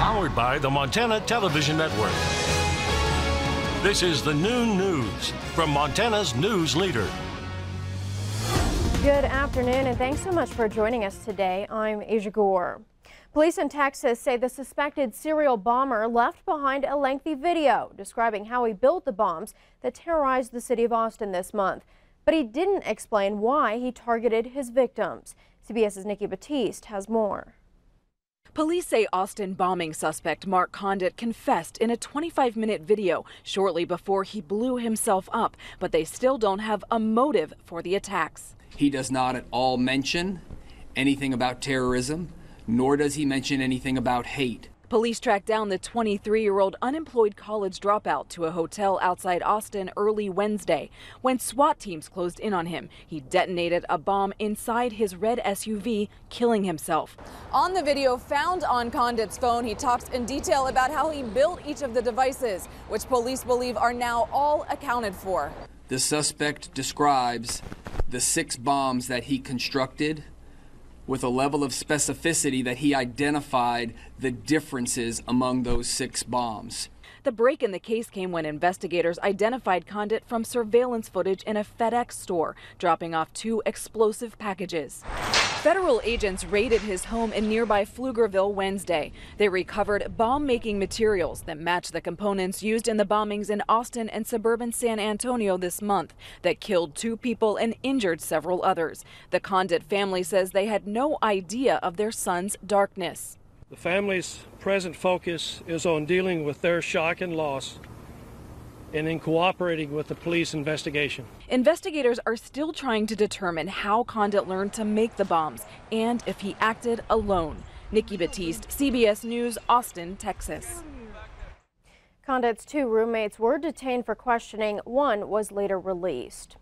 Powered by the Montana Television Network. This is the Noon News from Montana's news leader. Good afternoon, and thanks so much for joining us today. I'm Aja Goare. Police in Texas say the suspected serial bomber left behind a lengthy video describing how he built the bombs that terrorized the city of Austin this month. But he didn't explain why he targeted his victims. CBS's Nikki Batiste has more. Police say Austin bombing suspect Mark Condit confessed in a 25-minute video shortly before he blew himself up, but they still don't have a motive for the attacks. He does not at all mention anything about terrorism, nor does he mention anything about hate. Police tracked down the 23-year-old unemployed college dropout to a hotel outside Austin early Wednesday. When SWAT teams closed in on him, he detonated a bomb inside his red SUV, killing himself. On the video found on Condit's phone, he talks in detail about how he built each of the devices, which police believe are now all accounted for. The suspect describes the 6 bombs that he constructed with a level of specificity that he identified the differences among those 6 bombs. The break in the case came when investigators identified Condit from surveillance footage in a FedEx store, dropping off 2 explosive packages. Federal agents raided his home in nearby Pflugerville Wednesday. They recovered bomb-making materials that match the components used in the bombings in Austin and suburban San Antonio this month that killed 2 people and injured several others. The Condit family says they had no idea of their son's darkness. The family's present focus is on dealing with their shock and loss and in cooperating with the police investigation. Investigators are still trying to determine how Condit learned to make the bombs and if he acted alone. Nikki Batiste, CBS News, Austin, Texas. Condit's 2 roommates were detained for questioning. One was later released.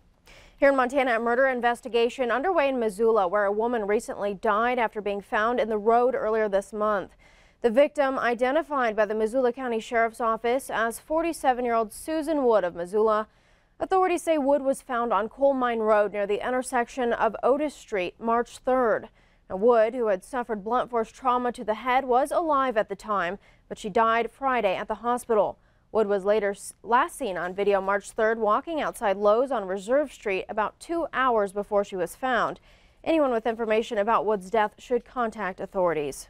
Here in Montana, a murder investigation underway in Missoula, where a woman recently died after being found in the road earlier this month. The victim, identified by the Missoula County Sheriff's Office as 47-year-old Susan Wood of Missoula. Authorities say Wood was found on Coal Mine Road near the intersection of Otis Street March 3rd. Now, Wood, who had suffered blunt force trauma to the head, was alive at the time, but she died Friday at the hospital. Wood was later last seen on video March 3rd walking outside Lowe's on Reserve Street about 2 hours before she was found. Anyone with information about Wood's death should contact authorities.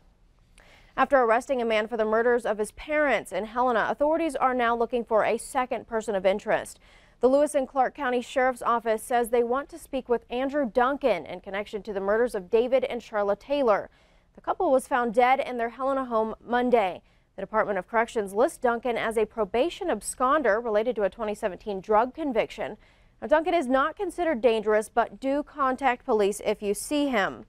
After arresting a man for the murders of his parents in Helena, authorities are now looking for a second person of interest. The Lewis and Clark County Sheriff's Office says they want to speak with Andrew Duncan in connection to the murders of David and Charlotte Taylor. The couple was found dead in their Helena home Monday. The Department of Corrections lists Duncan as a probation absconder related to a 2017 drug conviction. Now, Duncan is not considered dangerous, but do contact police if you see him.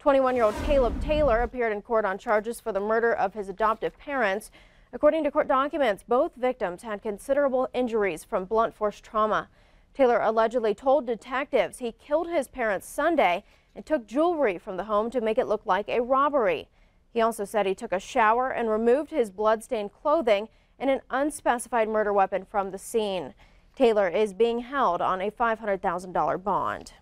21-year-old Caleb Taylor appeared in court on charges for the murder of his adoptive parents. According to court documents, both victims had considerable injuries from blunt force trauma. Taylor allegedly told detectives he killed his parents Sunday and took jewelry from the home to make it look like a robbery. He also said he took a shower and removed his blood-stained clothing and an unspecified murder weapon from the scene. Taylor is being held on a $500,000 bond.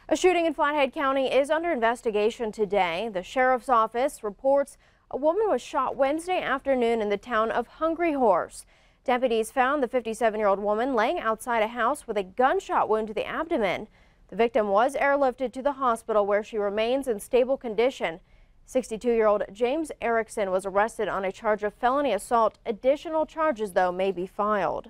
A shooting in Flathead County is under investigation today. The sheriff's office reports a woman was shot Wednesday afternoon in the town of Hungry Horse. Deputies found the 57-year-old woman laying outside a house with a gunshot wound to the abdomen. The victim was airlifted to the hospital, where she remains in stable condition. 62-year-old James Erickson was arrested on a charge of felony assault. Additional charges, though, may be filed.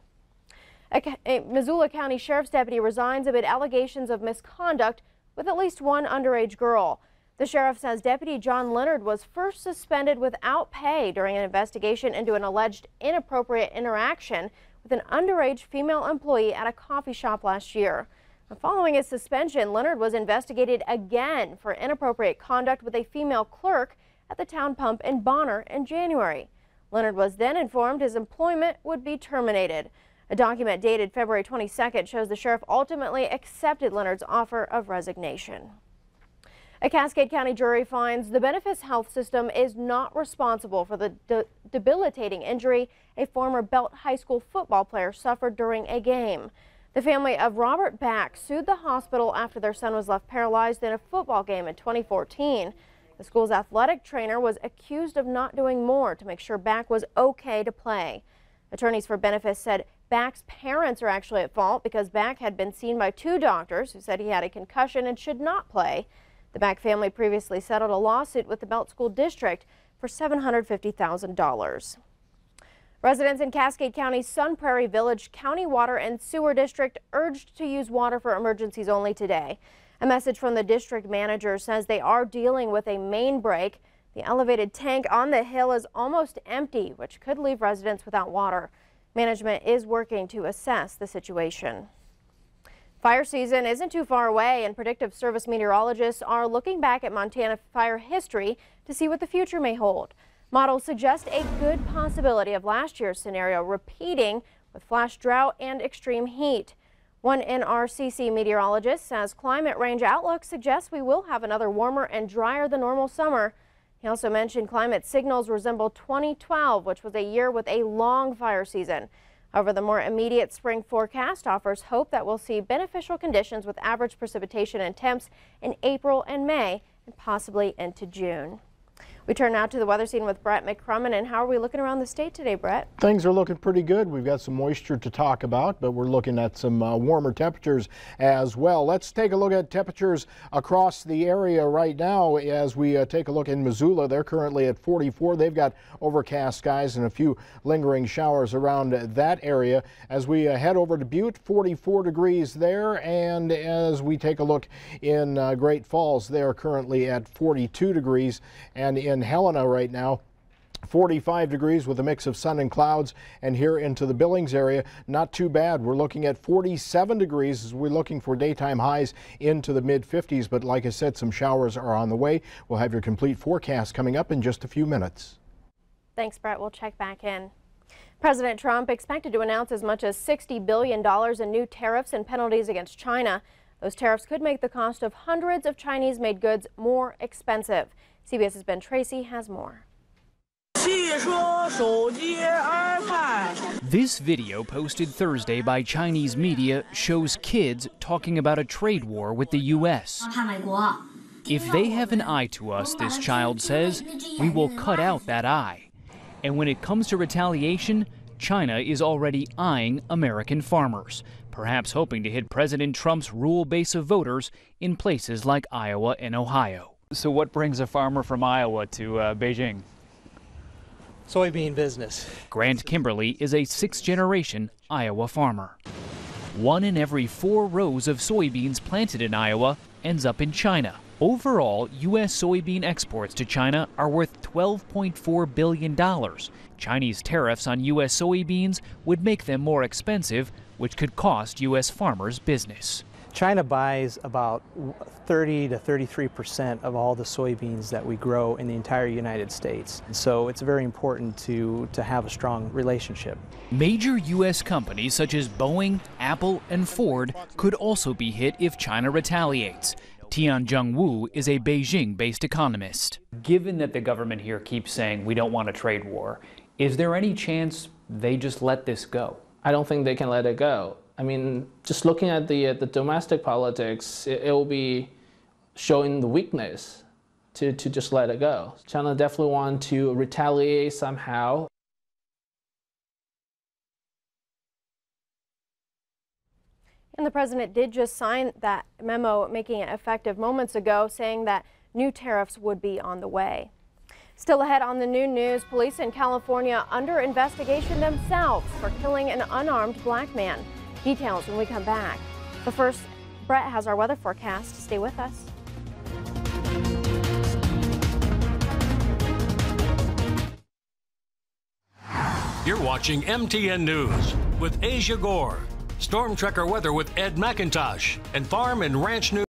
A Missoula County Sheriff's deputy resigns amid allegations of misconduct with at least one underage girl. The sheriff says Deputy John Leonard was first suspended without pay during an investigation into an alleged inappropriate interaction with an underage female employee at a coffee shop last year. Following his suspension, Leonard was investigated again for inappropriate conduct with a female clerk at the town pump in Bonner in January. Leonard was then informed his employment would be terminated. A document dated February 22nd shows the sheriff ultimately accepted Leonard's offer of resignation. A Cascade County jury finds the Benefice Health System is not responsible for the debilitating injury a former Belt High School football player suffered during a game. The family of Robert Back sued the hospital after their son was left paralyzed in a football game in 2014. The The school's athletic trainer was accused of not doing more to make sure Back was okay to play. Attorneys for Benefice said Back's parents are actually at fault because Back had been seen by 2 doctors who said he had a concussion and should not play. The Back family previously settled a lawsuit with the Belt School District for $750,000. Residents in Cascade County's Sun Prairie Village County Water and Sewer District urged to use water for emergencies only today. A message from the district manager says they are dealing with a main break. The elevated tank on the hill is almost empty, which could leave residents without water. Management is working to assess the situation. Fire season isn't too far away, and predictive service meteorologists are looking back at Montana fire history to see what the future may hold. Models suggest a good possibility of last year's scenario repeating with flash drought and extreme heat. One NRCC meteorologist says climate range outlook suggests we will have another warmer and drier than normal summer. He also mentioned climate signals resemble 2012, which was a year with a long fire season. However, the more immediate spring forecast offers hope that we'll see beneficial conditions with average precipitation and temps in April and May and possibly into June. We turn now to the weather scene with Brett McCrummon. And how are we looking around the state today, Brett? Things are looking pretty good. We've got some moisture to talk about, but we're looking at some warmer temperatures as well. Let's take a look at temperatures across the area right now as we take a look in Missoula. They're currently at 44. They've got overcast skies and a few lingering showers around that area. As we head over to Butte, 44 degrees there. And as we take a look in Great Falls, they're currently at 42 degrees. And in Helena right now, 45 degrees with a mix of sun and clouds. And here into the Billings area, not too bad. We're looking at 47 degrees as we're looking for daytime highs into the mid-50s. But like I said, some showers are on the way. We'll have your complete forecast coming up in just a few minutes. Thanks, Brett. We'll check back in. President Trump expected to announce as much as $60 billion in new tariffs and penalties against China. Those tariffs could make the cost of hundreds of Chinese-made goods more expensive. CBS's Ben Tracy has more. This video posted Thursday by Chinese media shows kids talking about a trade war with the U.S. If they have an eye to us, this child says, we will cut out that eye. And when it comes to retaliation, China is already eyeing American farmers, perhaps hoping to hit President Trump's rural base of voters in places like Iowa and Ohio. So what brings a farmer from Iowa to Beijing? Soybean business. Grant Kimberly is a sixth-generation Iowa farmer. 1 in every 4 rows of soybeans planted in Iowa ends up in China. Overall, U.S. soybean exports to China are worth $12.4 billion. Chinese tariffs on U.S. soybeans would make them more expensive, which could cost U.S. farmers business. China buys about 30 to 33% of all the soybeans that we grow in the entire United States. So it's very important to have a strong relationship. Major U.S. companies such as Boeing, Apple, and Ford could also be hit if China retaliates. Tianjung Wu is a Beijing-based economist. Given that the government here keeps saying we don't want a trade war, is there any chance they just let this go? I don't think they can let it go. I mean, just looking at the domestic politics, it will be showing the weakness to just let it go. China definitely wants to retaliate somehow. And the president did just sign that memo making it effective moments ago, saying that new tariffs would be on the way. Still ahead on the noon news, police in California under investigation themselves for killing an unarmed black man. Details when we come back. But first, Brett has our weather forecast. Stay with us. You're watching MTN News with Aja Goare, Storm Tracker weather with Ed McIntosh, and Farm and Ranch News.